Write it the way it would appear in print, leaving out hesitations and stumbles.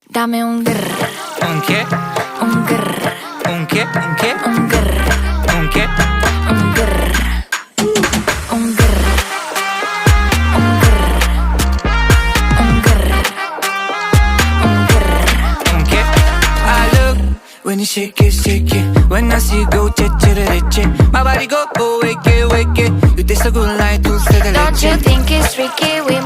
Dame un grr, ¿Un qué? un grr, ¿Un qué? ¿Un qué? un grr, ¿Un qué? un grr, un grr, un grr, un grr, un grr. ¿Un qué? I look when you shake it. When I see you go, che. My body go, wake it. You taste so good like dulce de Don't you leche. think it's tricky? We